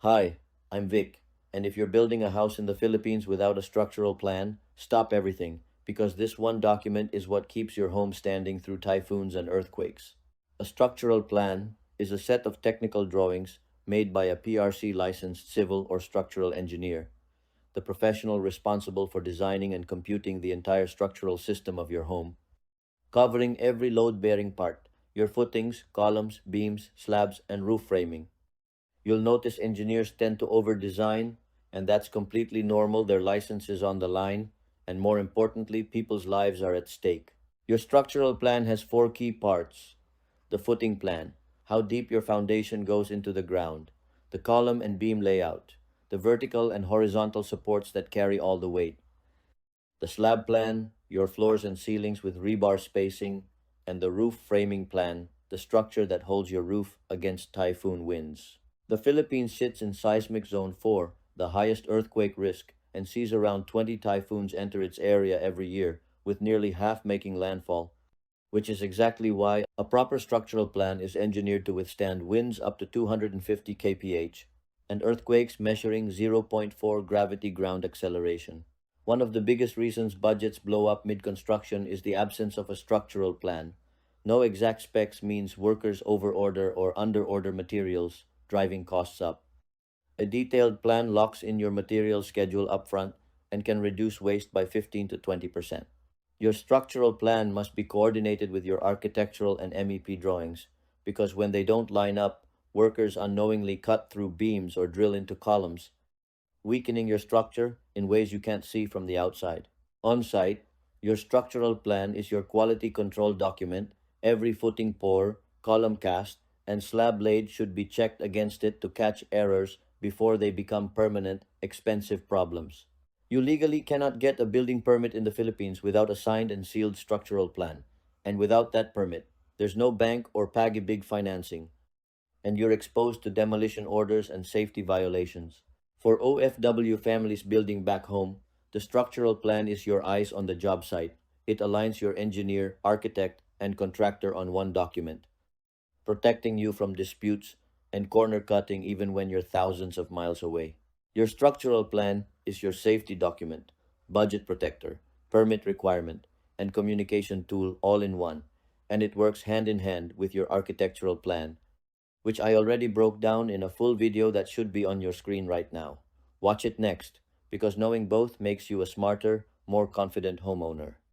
Hi, I'm Vic, and if you're building a house in the Philippines without a structural plan, stop everything, because this one document is what keeps your home standing through typhoons and earthquakes. A structural plan is a set of technical drawings made by a PRC licensed civil or structural engineer, the professional responsible for designing and computing the entire structural system of your home, covering every load-bearing part, your footings, columns, beams, slabs, and roof framing. You'll notice engineers tend to over-design, and that's completely normal. Their license is on the line, and more importantly, people's lives are at stake. Your structural plan has four key parts: the footing plan, how deep your foundation goes into the ground; the column and beam layout, the vertical and horizontal supports that carry all the weight; the slab plan, your floors and ceilings with rebar spacing; and the roof framing plan, the structure that holds your roof against typhoon winds. The Philippines sits in seismic zone 4, the highest earthquake risk, and sees around 20 typhoons enter its area every year, with nearly half making landfall, which is exactly why a proper structural plan is engineered to withstand winds up to 250 kph and earthquakes measuring zero point 0.4 gravity ground acceleration. One of the biggest reasons budgets blow up mid-construction is the absence of a structural plan. No exact specs means workers overorder or underorder materials, driving costs up. A detailed plan locks in your material schedule upfront and can reduce waste by 15 to 20%. Your structural plan must be coordinated with your architectural and MEP drawings, because when they don't line up, workers unknowingly cut through beams or drill into columns, weakening your structure in ways you can't see from the outside. On site, your structural plan is your quality control document. Every footing pour, column cast, and slab laid should be checked against it to catch errors before they become permanent, expensive problems. You legally cannot get a building permit in the Philippines without a signed and sealed structural plan. And without that permit, there's no bank or Pag-IBIG financing, and you're exposed to demolition orders and safety violations. For OFW families building back home, the structural plan is your eyes on the job site. It aligns your engineer, architect, and contractor on one document, protecting you from disputes and corner cutting even when you're thousands of miles away. Your structural plan is your safety document, budget protector, permit requirement, and communication tool all in one, and it works hand in hand with your architectural plan, which I already broke down in a full video that should be on your screen right now. Watch it next, because knowing both makes you a smarter, more confident homeowner.